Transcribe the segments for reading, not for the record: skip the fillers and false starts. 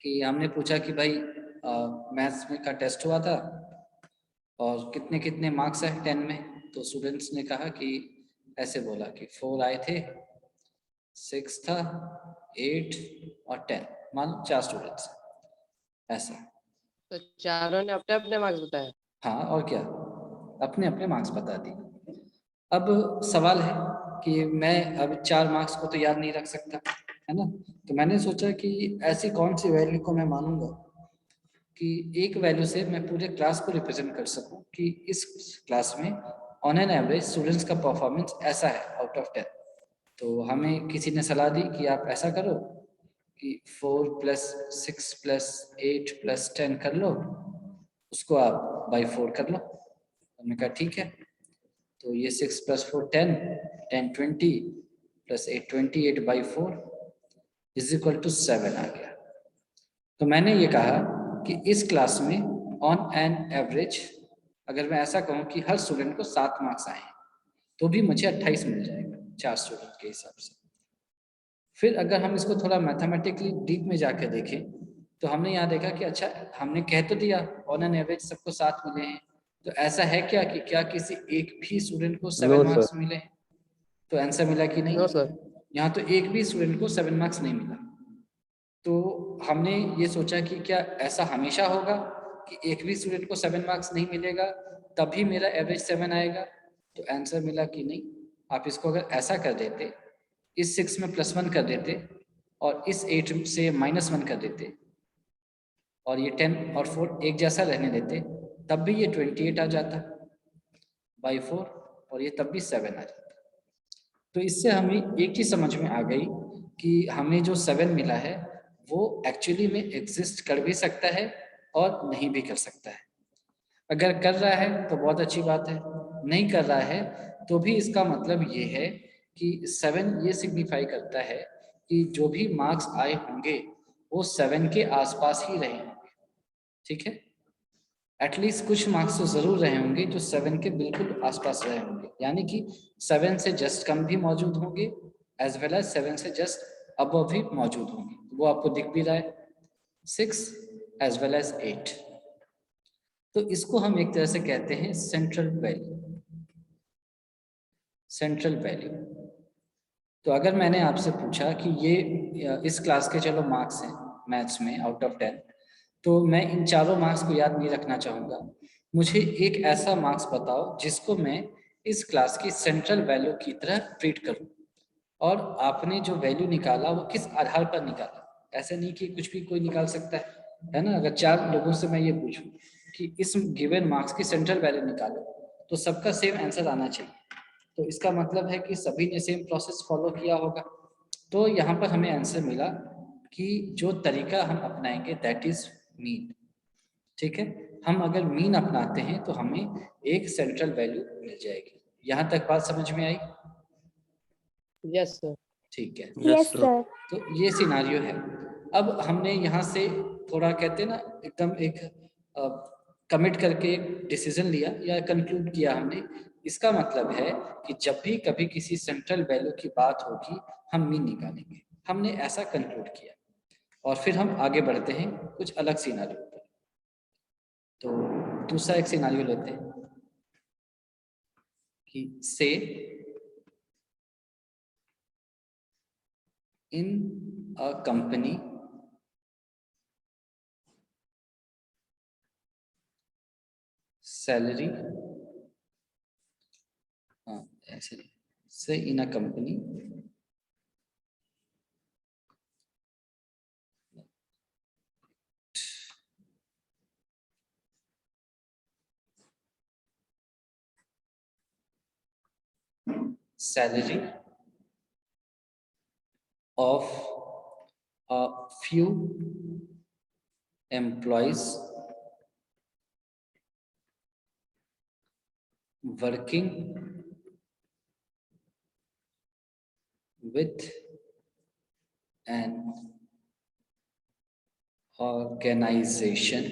कि हमने पूछा कि भाई मैथ्स में का टेस्ट हुआ था और कितने कितने मार्क्स है 10 में। तो स्टूडेंट्स ने कहा कि ऐसे बोला कि 4 आए थे, 6 था, 8 और 10। मान लो 4 स्टूडेंट्स ऐसा। तो चारों ने अपने अपने मार्क्स बताए? हाँ और क्या, अपने अपने मार्क्स बता दिए। अब सवाल है कि मैं अब 4 मार्क्स को तो याद नहीं रख सकता, है ना। तो मैंने सोचा कि ऐसी कौन सी वैल्यू को मैं मानूंगा कि एक वैल्यू से मैं पूरे क्लास को रिप्रेजेंट कर सकूं कि इस क्लास में ऑन एन एवरेज स्टूडेंट्स का परफॉर्मेंस ऐसा है आउट ऑफ 10। तो हमें किसी ने सलाह दी कि आप ऐसा करो कि 4 + 6 + 8 + 10 कर लो, उसको आप बाई 4 कर लो। हमने कहा ठीक है। तो ये 6 + 4 10, 10 20 + 8 28 बाई 4 = 7 आ गया। तो मैंने ये कहा कि इस क्लास में ऑन एन एवरेज अगर मैं ऐसा कहूँ कि हर स्टूडेंट को 7 मार्क्स आए तो भी मुझे 28 मिल जाएगा 4 स्टूडेंट के हिसाब से। फिर अगर हम इसको थोड़ा मैथमेटिकली डीप में जाकर देखें तो हमने यहाँ देखा कि अच्छा हमने कह तो दिया ऑन एन एवरेज सबको 7 मिले हैं, तो ऐसा है क्या कि क्या किसी एक भी स्टूडेंट को 7 मार्क्स मिले हैं? तो आंसर मिला कि नहीं। No sir. यहाँ तो एक भी स्टूडेंट को 7 मार्क्स नहीं मिला। तो हमने ये सोचा कि क्या ऐसा हमेशा होगा कि एक भी स्टूडेंट को 7 मार्क्स नहीं मिलेगा तभी मेरा एवरेज 7 आएगा? तो आंसर मिला कि नहीं। आप इसको अगर ऐसा कर देते, इस 6 में +1 कर देते और इस 8 से -1 कर देते और ये 10 और 4 एक जैसा रहने देते, तब भी ये 28 आ जाता बाई 4 और ये तब भी 7 आ जाता। तो इससे हमें एक चीज समझ में आ गई कि हमें जो 7 मिला है वो एक्चुअली में एग्जिस्ट कर भी सकता है और नहीं भी कर सकता है। अगर कर रहा है तो बहुत अच्छी बात है, नहीं कर रहा है तो भी इसका मतलब ये है कि 7 ये सिग्निफाई करता है कि जो भी मार्क्स आए होंगे वो 7 के आसपास ही रहे होंगे। ठीक है, एटलीस्ट कुछ मार्क्स तो जरूर रहे होंगे जो 7 के बिल्कुल आसपास रहे होंगे, यानी कि 7 से जस्ट कम भी मौजूद होंगे एज वेल एज 7 से जस्ट अबव भी मौजूद होंगे। वो आपको दिख भी रहा है 6 एज वेल एज 8। तो इसको हम एक तरह से कहते हैं सेंट्रल वैल्यू। Central value. तो अगर मैंने आपसे पूछा कि ये इस क्लास के चलो मार्क्स हैं मैथ्स में आउट ऑफ 10, तो मैं इन चारों मार्क्स को याद नहीं रखना चाहूँगा। मुझे एक ऐसा मार्क्स बताओ जिसको मैं इस क्लास की सेंट्रल वैल्यू की तरह ट्रीट करूँ। और आपने जो वैल्यू निकाला वो किस आधार पर निकाला? ऐसा नहीं कि कुछ भी कोई निकाल सकता है ना। अगर 4 लोगों से मैं ये पूछूं कि इस गिवन मार्क्स की सेंट्रल वैल्यू निकालो तो सबका सेम आंसर आना चाहिए। तो इसका मतलब है कि सभी ने सेम प्रोसेस फॉलो किया होगा। तो यहाँ पर हमें आंसर मिला कि जो तरीका हम अपनाएंगे दैट इज मीन। ठीक है, हम अगर मीन अपनाते हैं तो हमें एक सेंट्रल वैल्यू मिल जाएगी। यहाँ तक बात समझ में आई? Yes sir. ठीक है, यस सर। तो ये सिनारियो है। अब हमने यहाँ से थोड़ा कहते हैं ना एकदम एक कमिट करके डिसीजन लिया या कंक्लूड किया हमने। इसका मतलब है कि जब भी कभी किसी सेंट्रल वैल्यू की बात होगी हम मीन निकालेंगे। हमने ऐसा कंक्लूड किया और फिर हम आगे बढ़ते हैं कुछ अलग सिनारियो पर। तो दूसरा एक सिनारियो लेते हैं कि से in a company salary ऐसे say in a company salary of a few employees working with an organization,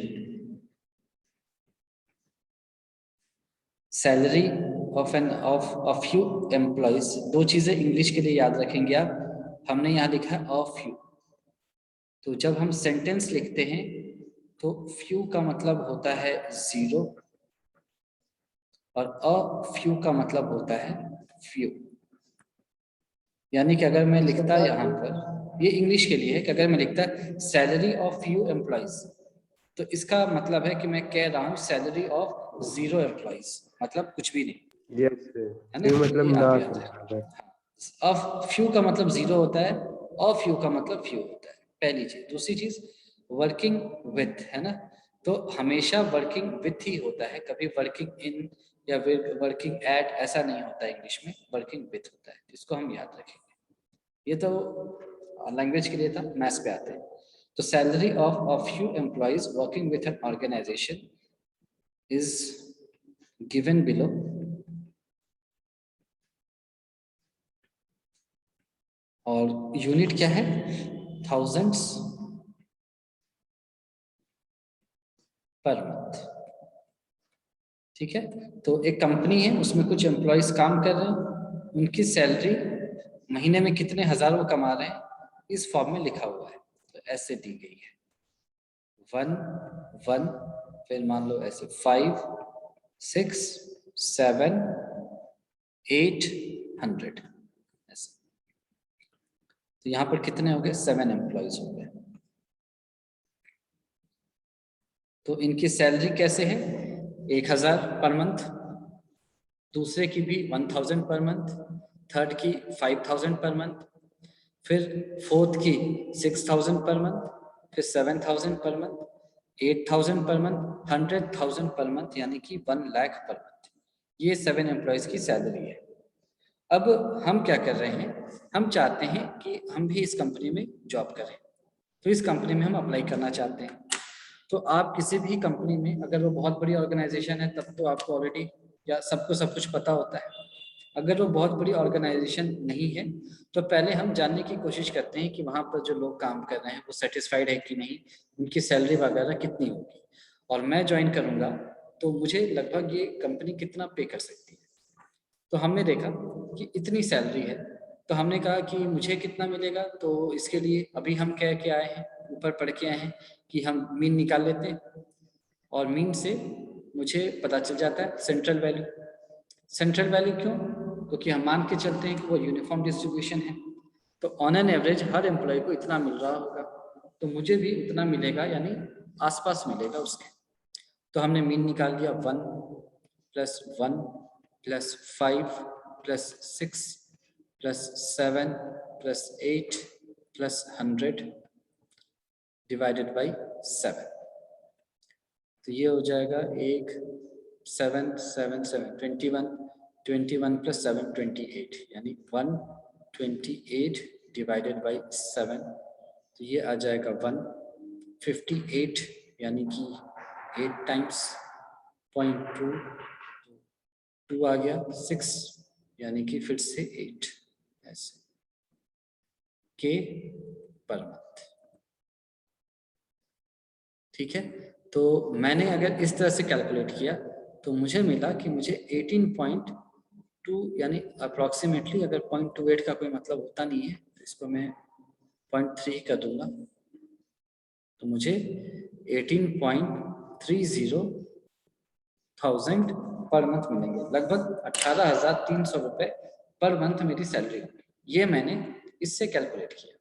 salary of a few employees. दो चीजें इंग्लिश के लिए याद रखेंगे आप, हमने यहाँ लिखा है अ फ्यू, तो जब हम सेंटेंस लिखते हैं तो फ्यू का मतलब होता है 0 और अ फ्यू का मतलब होता है फ्यू। यानी कि अगर मैं लिखता यहाँ पर, ये इंग्लिश के लिए है, कि अगर मैं लिखता सैलरी ऑफ फ्यू एम्प्लॉइज, तो इसका मतलब है कि मैं कह रहा हूँ सैलरी ऑफ 0 एम्प्लॉइज, मतलब कुछ भी नहीं। यस है ना, मतलब ये ना आप याद रखें। ऑफ फ्यू का मतलब 0 होता है, ऑफ फ्यू का मतलब फ्यू होता है, पहली चीज। दूसरी चीज वर्किंग विथ, है ना, तो हमेशा वर्किंग विथ ही होता है, कभी वर्किंग इन या वर्किंग एट ऐसा नहीं होता है इंग्लिश में, वर्किंग विथ होता है, इसको हम याद रखेंगे। ये तो लैंग्वेज के लिए था, मैथ्स पे आते हैं। तो salary of a few employees working with an organization is given below, और यूनिट क्या है, थाउजेंड्स पर मंथ। ठीक है, तो एक कंपनी है, उसमें कुछ एम्प्लॉयज काम कर रहे हैं, उनकी सैलरी महीने में कितने हजार वो कमा रहे हैं, इस फॉर्म में लिखा हुआ है। तो ऐसे दी गई है 1 1, फिर मान लो ऐसे 5 6 7 800 ऐसे। तो यहाँ पर कितने हो गए, 7 एम्प्लॉयज हो गए। तो इनकी सैलरी कैसे है, 1000 पर मंथ, दूसरे की भी 1000 पर मंथ, थर्ड की 5000 पर मंथ, फिर फोर्थ की 6000 पर मंथ, फिर 7000 per month, 8000 per month, 100,000 per month, यानी कि 1 लाख पर मंथ। ये 7 एम्प्लॉयज की सैलरी है। अब हम क्या कर रहे हैं, हम चाहते हैं कि हम भी इस कंपनी में जॉब करें, तो इस कंपनी में हम अप्लाई करना चाहते हैं। तो आप किसी भी कंपनी में, अगर वो बहुत बड़ी ऑर्गेनाइजेशन है तब तो आपको ऑलरेडी या सबको सब कुछ पता होता है। अगर वो बहुत बड़ी ऑर्गेनाइजेशन नहीं है तो पहले हम जानने की कोशिश करते हैं कि वहाँ पर जो लोग काम कर रहे हैं वो सेटिस्फाइड है कि नहीं, उनकी सैलरी वगैरह कितनी होगी, और मैं ज्वाइन करूँगा तो मुझे लगभग ये कंपनी कितना पे कर सकती है। तो हमने देखा कि इतनी सैलरी है, तो हमने कहा कि मुझे कितना मिलेगा। तो इसके लिए अभी हम कह के आए हैं, ऊपर पढ़ के आए हैं कि हम मीन निकाल लेते हैं, और मीन से मुझे पता चल जाता है सेंट्रल वैल्यू। सेंट्रल वैल्यू क्यों, क्योंकि हम मान के चलते हैं कि वो यूनिफॉर्म डिस्ट्रीब्यूशन है, तो ऑन एन एवरेज हर एम्प्लॉय को इतना मिल रहा होगा, तो मुझे भी उतना मिलेगा, यानी आसपास मिलेगा उसके। तो हमने मीन निकाल लिया, 1 + 1 + 5 + 6 + 7 + 8 + 100 डिवाइडेड बाई 7। तो ये हो जाएगा 1 7 7 7 21 21 + 7 28, यानी 128 डिवाइडेड बाई 7। तो ये आ जाएगा 158, यानी कि 8 टाइम्स 0.2 2 आ गया, 6 यानी कि फिर से 8 ऐसे के पर मंथ। ठीक है, तो मैंने अगर इस तरह से कैलकुलेट किया तो मुझे मिला कि मुझे 18.2, यानी अप्रॉक्सीमेटली, अगर 0.28 का कोई मतलब होता नहीं है तो इसको मैं 0.3 कर दूंगा, तो मुझे 18.30,000 पर मंथ मिलेंगे, लगभग 18,300 रुपए पर मंथ मेरी सैलरी होगी। ये मैंने इससे कैलकुलेट किया।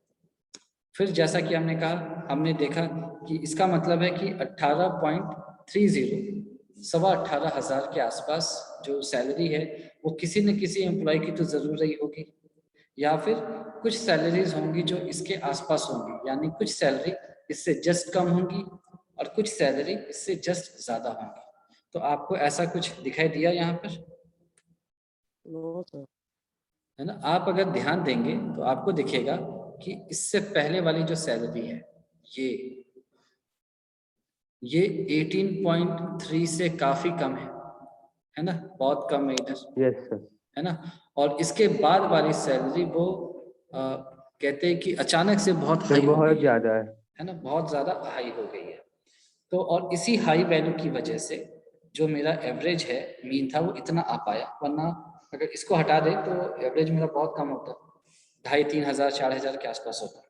फिर जैसा कि हमने कहा, हमने देखा कि इसका मतलब है कि 18.30, 18,500 के आसपास जो सैलरी है वो किसी न किसी एम्प्लॉय की तो जरूर रही होगी, या फिर कुछ सैलरीज होंगी जो इसके आसपास होंगी, यानी कुछ सैलरी इससे जस्ट कम होंगी और कुछ सैलरी इससे जस्ट ज्यादा होंगी। तो आपको ऐसा कुछ दिखाई दिया यहाँ पर, नो सर। है ना। आप अगर ध्यान देंगे तो आपको दिखेगा कि इससे पहले वाली जो सैलरी है ये 18.3 से काफी कम है ना, बहुत कम है इधर। Yes sir. है ना, और इसके बाद वाली सैलरी वो कहते हैं कि अचानक से बहुत हाई हो बहुत गई ज्यादा है ना, बहुत ज्यादा हाई हो गई है। तो और इसी हाई वैल्यू की वजह से जो मेरा एवरेज है, मीन था, वो इतना आ पाया, वरना अगर इसको हटा दे तो एवरेज मेरा बहुत कम होता, 2500 3,000 4,000 के आसपास होता।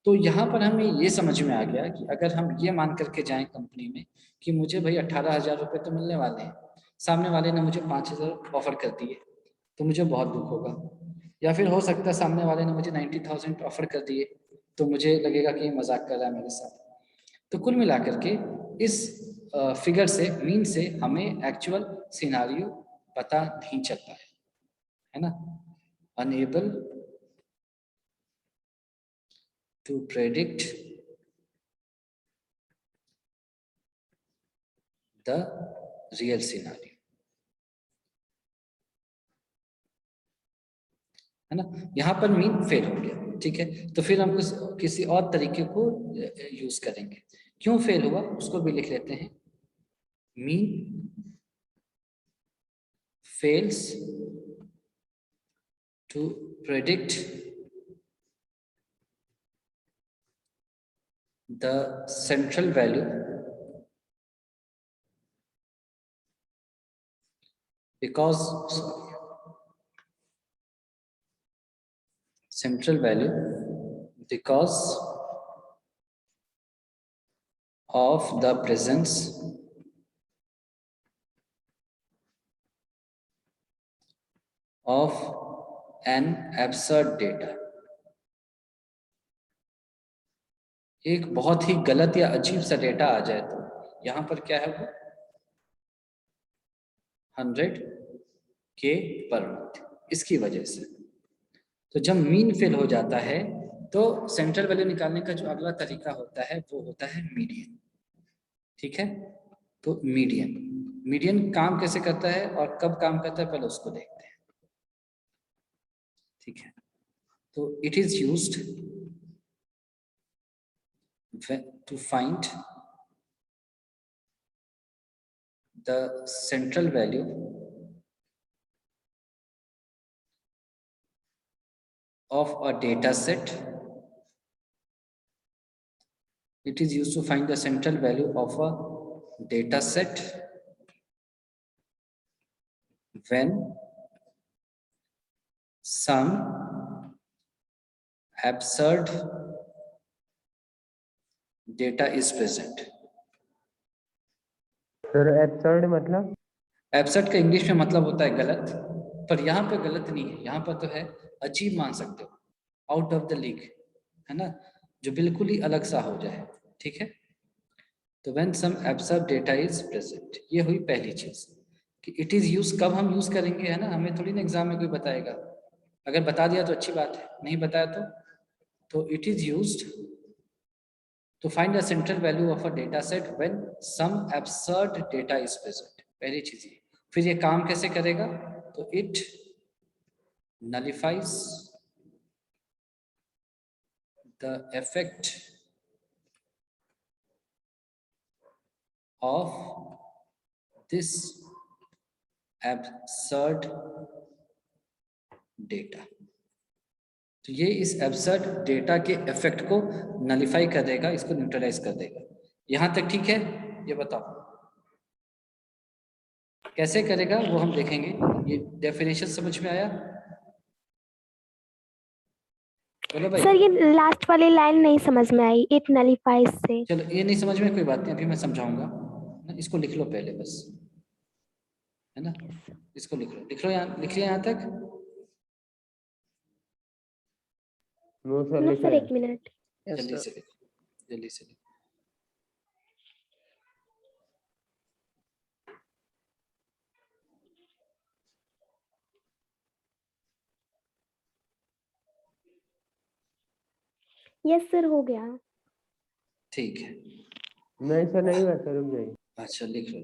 तो यहाँ पर हमें ये समझ में आ गया कि अगर हम ये मान करके जाएं कंपनी में कि मुझे भाई 18,000 रुपये तो मिलने वाले हैं, सामने वाले ने मुझे 5,000 ऑफर कर दिए, तो मुझे बहुत दुख होगा। या फिर हो सकता है सामने वाले ने मुझे 90,000 ऑफर कर दिए, तो मुझे लगेगा कि ये मजाक कर रहा है मेरे साथ। तो कुल मिलाकर के इस फिगर से, मीन से हमें एक्चुअल सिनारियो पता नहीं चलता है ना। Unable to predict the real scenario, है ना। यहाँ पर मीन फेल हो गया, ठीक है। तो फिर हम किसी और तरीके को यूज करेंगे। क्यों फेल हुआ उसको भी लिख लेते हैं। Mean fails to predict the central value because central value because of the presence of an absurd data। एक बहुत ही गलत या अजीब सा डेटा आ जाए तो यहाँ पर क्या है वो 100K पर मंथ, इसकी वजह से। तो जब मीन फेल हो जाता है तो सेंट्रल वैल्यू निकालने का जो अगला तरीका होता है वो होता है मीडियन, ठीक है। तो मीडियन, मीडियन काम कैसे करता है और कब काम करता है पहले उसको देखते हैं, ठीक है। तो it is used to find the central value of a data set। It is used to find the central value of a data set when some absurd data is present। Sir absurd मतलब? Absurd का English में मतलब होता है गलत, पर यहाँ पे गलत नहीं है, यहाँ पर तो है अजीब मान सकते हो, आउट ऑफ द लीग, है ना, जो बिल्कुल ही अलग सा हो जाए, ठीक है। तो when some absurd data is present, ये हुई पहली चीज कि इट इज यूज कब हम यूज करेंगे, है ना, हमें थोड़ी ना एग्जाम में कोई बताएगा। अगर बता दिया तो अच्छी बात है, नहीं बताया तो it is used to find the central value of a data set when some absurd data is present। पहली चीज ये। फिर ये काम कैसे करेगा, तो it nullifies the effect of this absurd data। तो ये इस एब्सर्ड डेटा के इफेक्ट को नलिफाई कर देगा, इसको न्यूट्रलाइज कर देगा। यहां तक ठीक है, ये बताओ कैसे करेगा वो हम देखेंगे। ये डेफिनेशन समझ में आया? बोलो भाई। सर ये लास्ट वाली लाइन नहीं समझ में आई, इट नलिफाइज से। चलो ये नहीं समझ में कोई बात नहीं, अभी मैं समझाऊंगा ना, इसको लिख लो पहले बस, है ना। इसको लिख लो यहाँ, लिख लिया यहाँ तक। नो सर, नो लिख सर रहे एक मिनट। जल्दी से लिखो, जल्दी से लिखो। यस सर हो गया। ठीक है। नहीं सर, नहीं हुआ सर, रुक जाइए। अच्छा लिख लो।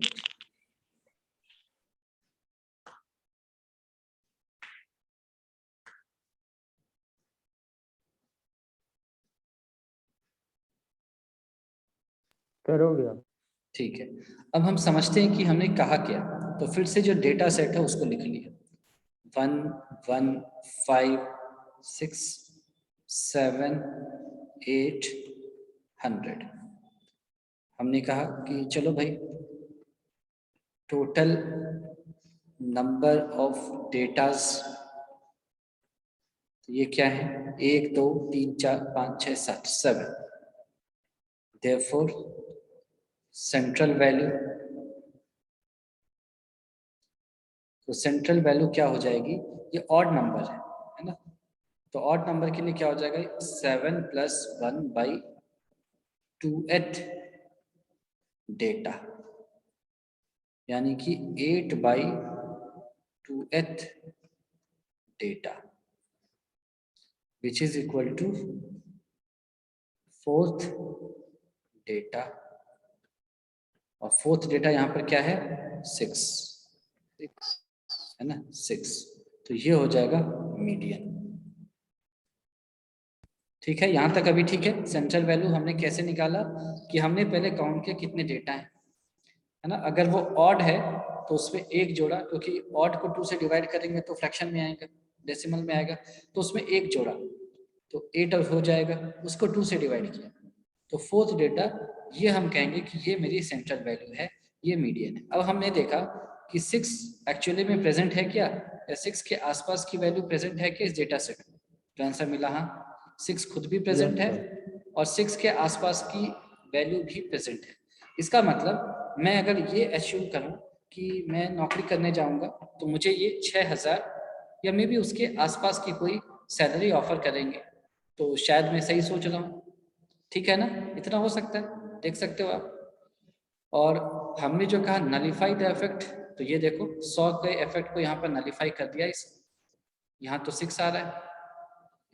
सर हो गया। ठीक है, अब हम समझते हैं कि हमने कहा क्या। तो फिर से जो डेटा सेट है उसको लिख लिया, 1 1 5 6 7 8 100। हमने कहा कि चलो भाई टोटल नंबर ऑफ डेटाज, ये क्या है 1 2 3 4 5 6 7 7 therefore सेंट्रल वैल्यू, तो सेंट्रल वैल्यू क्या हो जाएगी, ये ऑड नंबर है ना, तो ऑड नंबर के लिए क्या हो जाएगा 7 + 1/2th डेटा, यानी कि 8/2th data which is equal to 4th data, और 4th डेटा यहाँ पर क्या है 6 है ना 6, तो ये हो जाएगा मीडियन। ठीक है, यहाँ तक अभी ठीक है। सेंट्रल वैल्यू हमने कैसे निकाला कि हमने पहले काउंट किया कितने डेटा है ना, अगर वो ऑड है तो उसमें एक जोड़ा, क्योंकि ऑड को 2 से डिवाइड करेंगे तो फ्रैक्शन में आएगा, डेसिमल में आएगा, तो उसमें एक जोड़ा तो 8 हो जाएगा, उसको 2 से डिवाइड किया तो 4th डेटा, ये हम कहेंगे कि ये मेरी सेंट्रल वैल्यू है, ये मीडियन है। अब हमने देखा कि 6 एक्चुअली में प्रेजेंट है क्या, या 6 के आसपास की वैल्यू प्रेजेंट है क्या इस डेटा सेट में, तो आंसर मिला हाँ, 6 खुद भी प्रेजेंट है और 6 के आसपास की वैल्यू भी प्रेजेंट है। इसका मतलब मैं अगर ये एज्यूम करूं कि मैं नौकरी करने जाऊंगा तो मुझे ये 6000 या मे बी उसके आसपास की कोई सैलरी ऑफर करेंगे, तो शायद मैं सही सोच रहा हूँ, ठीक है ना, इतना हो सकता है, देख सकते हो आप। और हमने जो कहा नलीफाई द इफेक्ट, तो ये देखो 100 के इफेक्ट को यहाँ पर नलीफाई कर दिया, इस यहाँ तो 6 आ रहा है,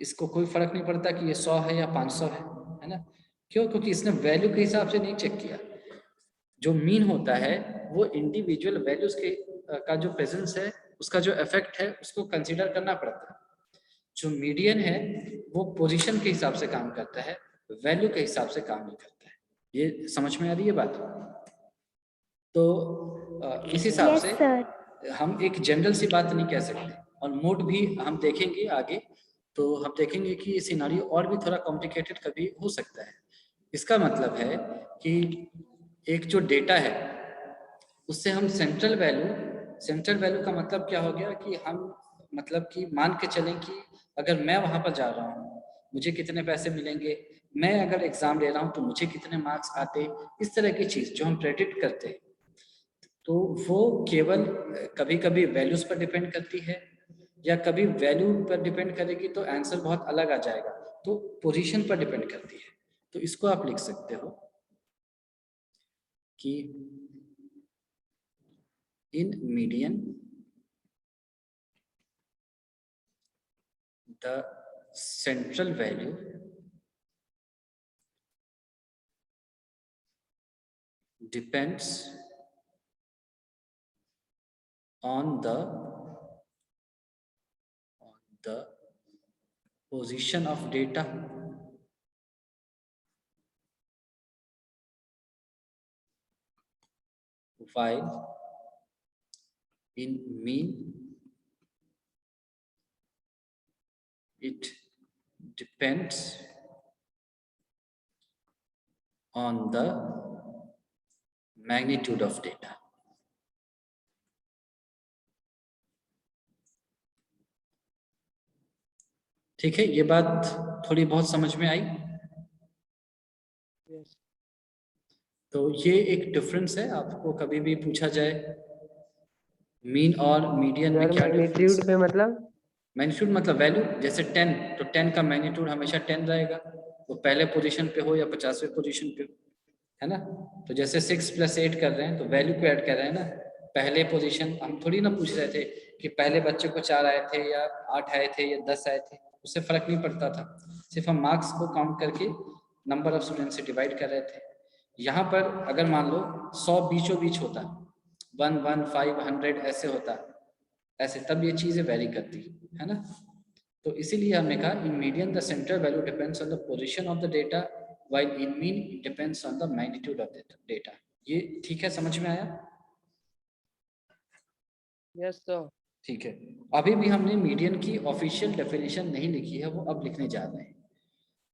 इसको कोई फर्क नहीं पड़ता कि ये 100 है या 500 है ना, क्यों, क्योंकि इसने वैल्यू के हिसाब से नहीं चेक किया। जो मीन होता है वो इंडिविजुअल वैल्यूज के का जो प्रेजेंस है उसका जो इफेक्ट है उसको कंसीडर करना पड़ता है। जो मीडियन है वो पोजीशन के हिसाब से काम करता है, वैल्यू के हिसाब से काम नहीं करता है। ये समझ में आ रही है बात? तो इस हिसाब Yes, से sir. हम एक जनरल सी बात नहीं कह सकते, और मोड भी हम देखेंगे आगे, तो हम देखेंगे कि ये सिनारियो और भी थोड़ा कॉम्प्लिकेटेड कभी हो सकता है। इसका मतलब है कि एक जो डेटा है उससे हम सेंट्रल वैल्यू का मतलब क्या हो गया कि हम मतलब कि मान के चलें कि अगर मैं वहां पर जा रहा हूँ मुझे कितने पैसे मिलेंगे, मैं अगर एग्जाम दे रहा हूँ तो मुझे कितने मार्क्स आते, इस तरह की चीज जो हम प्रेडिक्ट करते हैं, तो वो केवल कभी कभी वैल्यूज पर डिपेंड करती है, या कभी वैल्यू पर डिपेंड करेगी तो आंसर बहुत अलग आ जाएगा, तो पोजीशन पर डिपेंड करती है। तो इसको आप लिख सकते हो कि in median the central value depends on the position of data while in mean it depends on the magnitude of data। ठीक है, ये बात थोड़ी बहुत समझ में आई? Yes. तो ये एक डिफरेंस है, आपको कभी भी पूछा जाए मीन और मीडियन में क्या डिफरेंस मैग्नीट्यूड है। पे मतलब मैग्नीट्यूड मतलब वैल्यू, जैसे 10 तो 10 का मैग्नीट्यूड हमेशा 10 रहेगा, वो पहले पोजीशन पे हो या 50वें पोजीशन पे हो, है ना। तो जैसे 6 + 8 कर रहे हैं तो वैल्यू को ऐड कर रहे हैं ना, पहले पोजीशन हम थोड़ी ना पूछ रहे थे कि पहले बच्चे को 4 आए थे या 8 आए थे या 10 आए थे, उससे फर्क नहीं पड़ता था, सिर्फ हम मार्क्स को काउंट करके नंबर ऑफ स्टूडेंट से डिवाइड कर रहे थे। यहाँ पर अगर मान लो 100 बीचों बीच होता, 1 1 5 100 ऐसे होता, ऐसे तब ये चीजें वेरी करती है ना। तो इसीलिए हमने कहा in median the central value depends on the position of the data, while in mean it depends on the magnitude of the data. ये ठीक है, समझ में आया? Yes, sir. ठीक है, अभी भी हमने मीडियन की ऑफिशियल डेफिनेशन नहीं लिखी है, वो अब लिखने जा रहे हैं।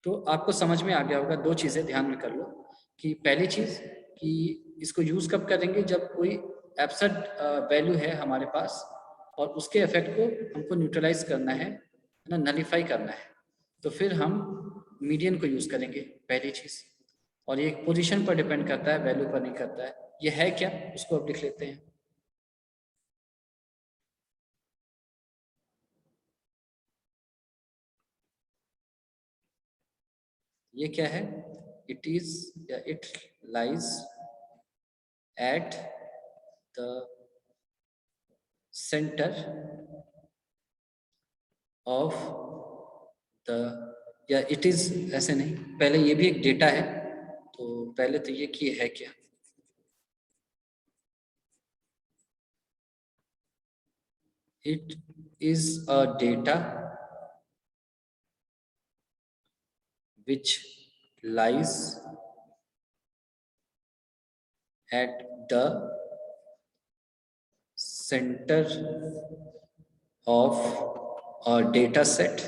तो आपको समझ में आ गया होगा, दो चीजें ध्यान में कर लो कि पहली चीज कि इसको यूज कब करेंगे, जब कोई एब्सर्ड वैल्यू है हमारे पास और उसके इफेक्ट को हमको न्यूट्रलाइज करना है ना, नलीफाई करना है, तो फिर हम मीडियन को यूज करेंगे पहली चीज। और ये पोजीशन पर डिपेंड करता है, वैल्यू पर नहीं करता है। ये है क्या, उसको अब लिख लेते हैं। ये क्या है, इट इज या it lies at the centre of the, या इट इज ऐसे नहीं, पहले ये भी एक डेटा है, तो पहले तो ये कि है क्या। It is a data which lies at the center of a data set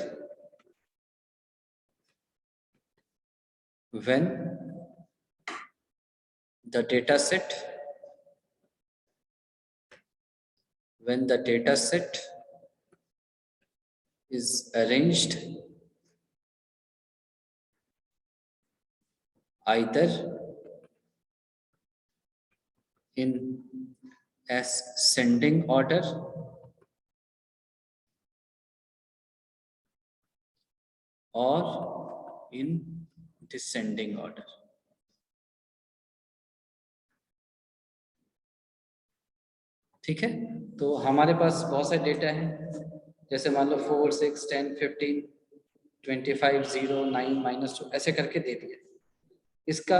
when the data set is arranged either in ascending order or in descending order। ठीक है, तो हमारे पास बहुत सारे डेटा हैं, जैसे मान लो 4, 6, 10, 15, 25, 0, 9, -2 ऐसे करके दे दिए। इसका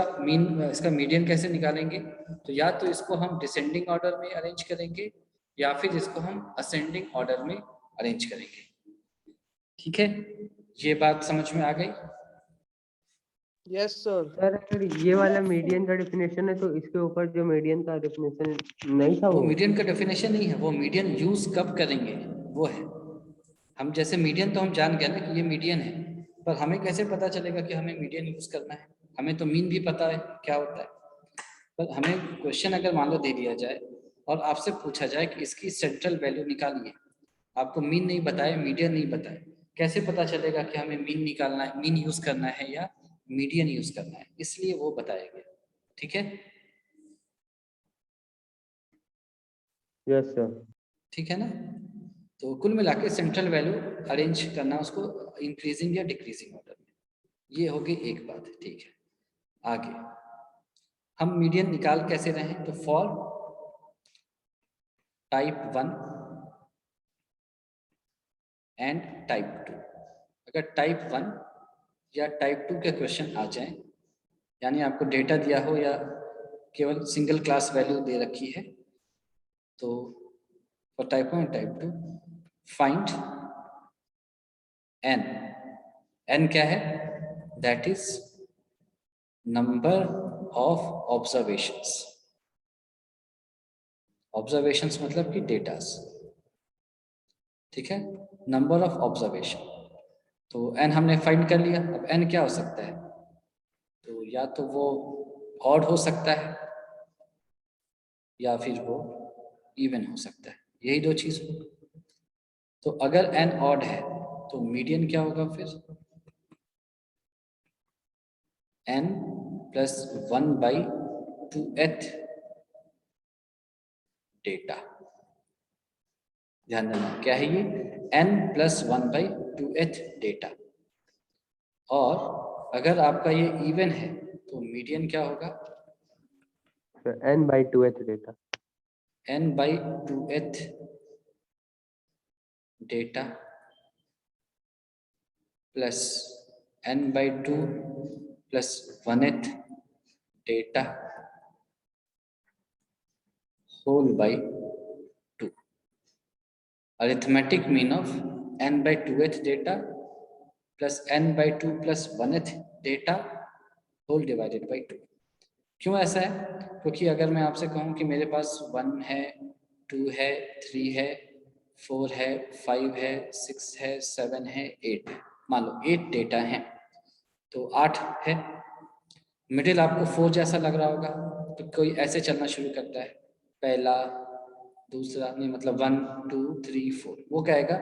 मीडियन कैसे निकालेंगे, तो या तो इसको हम डिसेंडिंग ऑर्डर में अरेंज करेंगे या फिर इसको हम असेंडिंग ऑर्डर में अरेंज करेंगे। ठीक है, ये बात समझ में आ गई? Yes sir. सर अगर ये वाला मीडियन का डेफिनेशन है तो इसके ऊपर जो मीडियन का डेफिनेशन नहीं था वो मीडियन का डेफिनेशन नहीं है, वो मीडियन यूज कब करेंगे वो है। हम जैसे मीडियन तो हम जान गए ना कि ये मीडियन है, पर हमें कैसे पता चलेगा कि हमें मीडियन यूज करना है? हमें तो मीन भी पता है क्या होता है, पर हमें क्वेश्चन अगर मान लो दे दिया जाए और आपसे पूछा जाए कि इसकी सेंट्रल वैल्यू निकालिए, आपको मीन नहीं बताए, मीडियन नहीं बताए, कैसे पता चलेगा कि हमें मीन निकालना है, मीन यूज करना है या मीडियन यूज करना है? इसलिए वो बताया गया। ठीक है, यस सर। ठीक है ना। तो कुल मिला के सेंट्रल वैल्यू अरेंज करना उसको इंक्रीजिंग या डिक्रीजिंग ऑर्डर में, ये होगी एक बात। ठीक है, आगे हम मीडियन निकाल कैसे रहे हैं, तो फॉर टाइप 1 एंड टाइप 2, अगर टाइप 1 या टाइप 2 के क्वेश्चन आ जाएं, यानी आपको डेटा दिया हो या केवल सिंगल क्लास वैल्यू दे रखी है, तो for type 1 and type 2 find n, n क्या है, that is number of observations. Observations मतलब कि डेटास, ठीक है, नंबर ऑफ ऑब्जर्वेशन। तो n हमने फाइंड कर लिया, अब n क्या हो सकता है, तो या तो वो ऑड हो सकता है या फिर वो इवन हो सकता है, यही दो चीज हो। तो अगर n ऑड है तो मीडियन क्या होगा फिर, n + 1/2th डेटा। ध्यान देना क्या है ये, n + 1/2th डेटा। और अगर आपका ये इवन है तो मीडियन क्या होगा, n/2th data. n/2th data plus n/2 + 1th data whole by 2। Arithmetic mean of n/2th data plus n/2 + 1th data whole divided by 2। क्यों ऐसा है, क्योंकि अगर मैं आपसे कहूं कि मेरे पास 1 है, 2 है, 3 है, 4 है, 5 है, 6 है, 7 है, 8 है, मान लो 8 डेटा हैं, तो 8 है। मिडिल आपको 4 जैसा लग रहा होगा, तो कोई ऐसे चलना शुरू करता है, पहला, दूसरा नहीं मतलब 1 2 3 4, वो कहेगा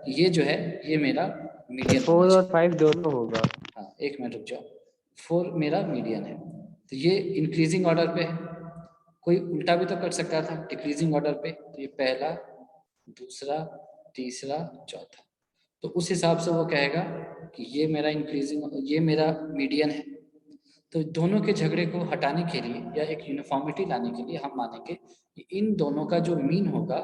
ये जो है ये मेरा मीडियन 4 और 5 दोनों होगा। हाँ एक मिनट रुक जाओ, 4 मेरा मीडियन है, तो ये इंक्रीजिंग ऑर्डर पे है। कोई उल्टा भी तो कर सकता था, डिक्रीजिंग ऑर्डर पे, तो ये पहला दूसरा तीसरा चौथा, तो उस हिसाब से वो कहेगा कि ये मेरा इंक्रीजिंग, ये मेरा मीडियन है। तो दोनों के झगड़े को हटाने के लिए या एक यूनिफॉर्मिटी लाने के लिए हम मानेंगे कि इन दोनों का जो मीन होगा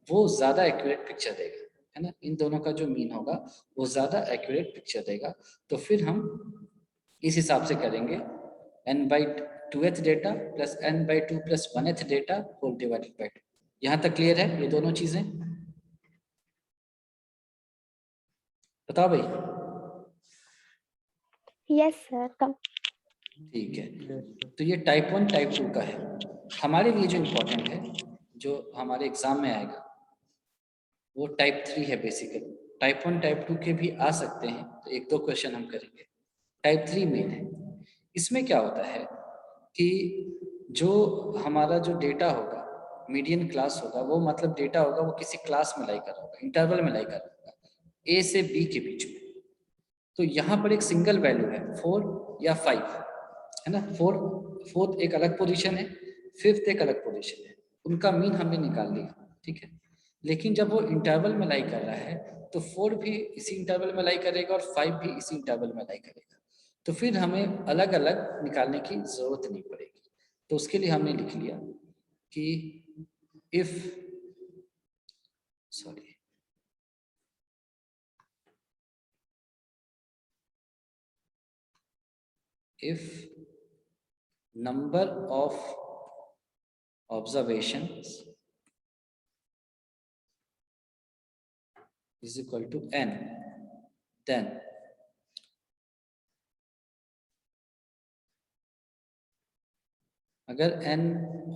वो ज़्यादा एक्यूरेट पिक्चर देगा, है ना, इन दोनों का जो मीन होगा वो ज़्यादा एक्यूरेट पिक्चर देगा। तो फिर हम इस हिसाब से करेंगे n/2th data plus n/2 plus 1th data whole divided by 2। यहाँ तक क्लियर है ये दोनों चीजें? बताओ भाई। Yes sir. कम। ठीक है, तो ये टाइप 1 टाइप 2 का है। हमारे लिए जो इम्पोर्टेंट है जो हमारे एग्जाम में आएगा वो टाइप 3 है बेसिकली। टाइप 1 टाइप 2 के भी आ सकते हैं, तो एक दो क्वेश्चन हम करेंगे। टाइप 3 मेन है। इसमें क्या होता है कि जो हमारा जो डेटा होगा मीडियन क्लास होगा, वो मतलब डेटा होगा वो किसी क्लास में लाई कर रहा होगा, इंटरवल में लाई कर रहा होगा ए से बी के बीच में। तो यहाँ पर एक सिंगल वैल्यू है 4 या 5, है ना। फोर्थ एक अलग पोजीशन है, फिफ्थ एक अलग पोजीशन है, उनका मीन हमने निकाल लिया, ठीक है। लेकिन जब वो इंटरवल में लाई कर रहा है तो 4 भी इसी इंटरवल में लाई करेगा और 5 भी इसी इंटरवल में लाई करेगा, तो फिर हमें अलग अलग निकालने की जरूरत नहीं पड़ेगी। तो उसके लिए हमने लिख लिया कि if number of observations is equal to n, then अगर n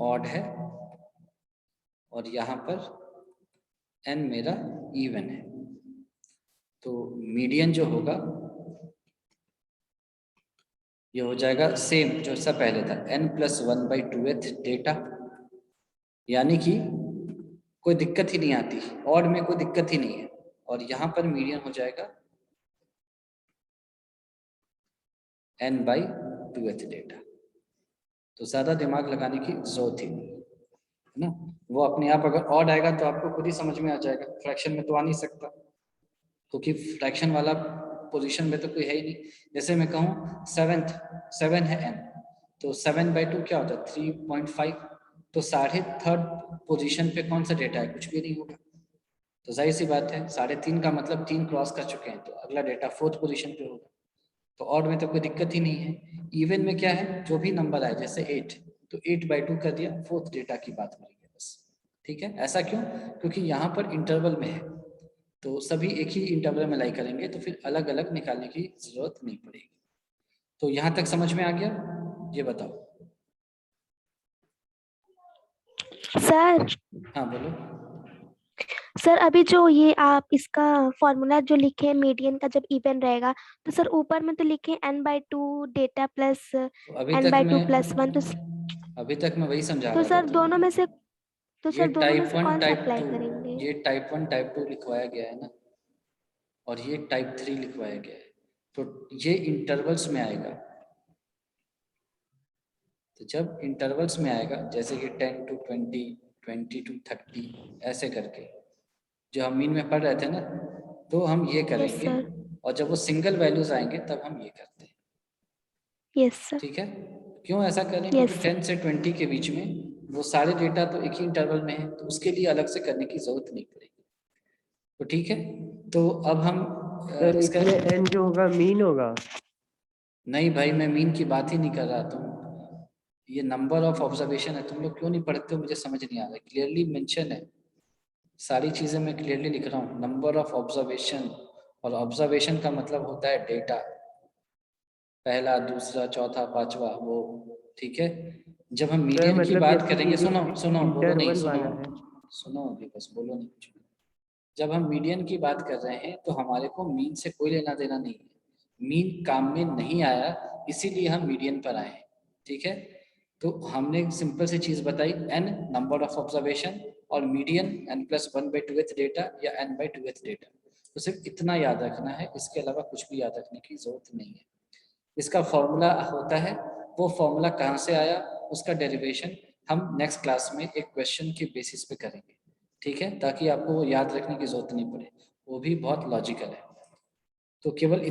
ऑड है और यहाँ पर n मेरा इवन है, तो मीडियन जो होगा ये हो जाएगा सेम जो सा पहले था n+1/2th डेटा, यानी कि कोई दिक्कत ही नहीं आती, ऑड में कोई दिक्कत ही नहीं है। और यहाँ पर मीडियन हो जाएगा n/2th डेटा। तो ज्यादा दिमाग लगाने की जरूरत ही नहीं है ना। वो अपने आप अगर ऑड आएगा तो आपको खुद ही समझ में आ जाएगा, फ्रैक्शन में तो आ नहीं सकता, क्योंकि फ्रैक्शन वाला पोजीशन में तो कोई है ही नहीं। जैसे मैं कहूँ 7 है n, तो 7/2 क्या होता है 3.5, तो 3.5 पोजीशन पे कौन सा डेटा है, कुछ भी नहीं होगा। तो जाहिर सी बात है 3.5 का मतलब 3 क्रॉस कर चुके हैं, तो अगला डेटा 4th पोजीशन पे होगा। तो ऑड में तो कोई दिक्कत ही नहीं है। इवन में क्या है, जो भी नंबर आए, जैसे 8, तो 8/2 कर दिया, 4th डेटा की बात करेंगे बस, ठीक है। ऐसा क्यों? क्योंकि यहाँ पर इंटरवल में है, तो सभी एक ही इंटरवल में लाई करेंगे, तो फिर अलग अलग निकालने की जरूरत नहीं पड़ेगी। तो यहाँ तक समझ में आ गया? ये बताओ सर। हाँ बोलो। सर अभी जो ये आप इसका फॉर्मूला जो लिखे हैं मीडियन का जब इवन रहेगा, तो सर ऊपर में तो लिखे n/2 डेटा प्लस तो n/2 + 1, अभी तक मैं वही समझा तो रहा था सर दोनों में से, तो ये सर दोनों में टाइप से 1 कौन सा टाइप अप्लाई 2, करेंगे? ये टाइप 1 टाइप 2 लिखवाया गया है ना, और ये टाइप 3 लिखवाया गया है, तो ये इंटरवल्स में आएगा। तो जब इंटरवल्स में आएगा, जैसे कि 10 to 20, 20 to 30 ऐसे करके, जो हम मीन में पढ़ रहे थे ना, तो हम ये करेंगे। सर। और जब वो सिंगल वैल्यूज आएंगे तब हम ये करते हैं। Yes sir. ठीक है, क्यों ऐसा करें? यस क्योंकि सर। 10 से 20 के बीच में वो सारे डेटा तो एक ही इंटरवल में है, तो उसके लिए अलग से करने की जरूरत नहीं पड़ेगी। तो ठीक है, तो अब हम सर इसका इसमें n जो होगा मीन होगा? नहीं भाई, मैं मीन की बात ही नहीं कर रहा, तुम ये नंबर ऑफ ऑब्जर्वेशन है। तुम लोग क्यों नहीं पढ़ते हो, मुझे समझ नहीं आ रहा। क्लियरली मेंशन है, सारी चीजें मैं क्लियरली लिख रहा हूँ, नंबर ऑफ ऑब्जर्वेशन। और ऑब्जर्वेशन का मतलब होता है डेटा, पहला दूसरा चौथा पांचवा वो, ठीक है। जब हम सर मीडियन की मतलब बात जैसे कि करेंगे, सुनो ये सुनो बोलो नहीं, इंटरवल सुनो वाला है। सुनो अभी बस, बोलो नहीं कुछ। जब हम मीडियन की बात कर रहे हैं तो हमारे को मीन से कोई लेना देना नहीं है, मीन काम में नहीं आया इसीलिए हम मीडियन पर आए हैं, ठीक है। तो हमने सिंपल सी चीज बताई, n नंबर ऑफ ऑब्जर्वेशन और मीडियन n+1/2th डेटा या n/2th डेटा। तो सिर्फ इतना याद रखना है, इसके अलावा कुछ भी याद रखने की जरूरत नहीं है। इसका फॉर्मूला होता है, वो फॉर्मूला कहाँ से आया उसका डेरिवेशन हम नेक्स्ट क्लास में एक क्वेश्चन के बेसिस पे करेंगे, ठीक है, ताकि आपको वो याद रखने की जरूरत नहीं पड़े, वो भी बहुत लॉजिकल है। तो केवल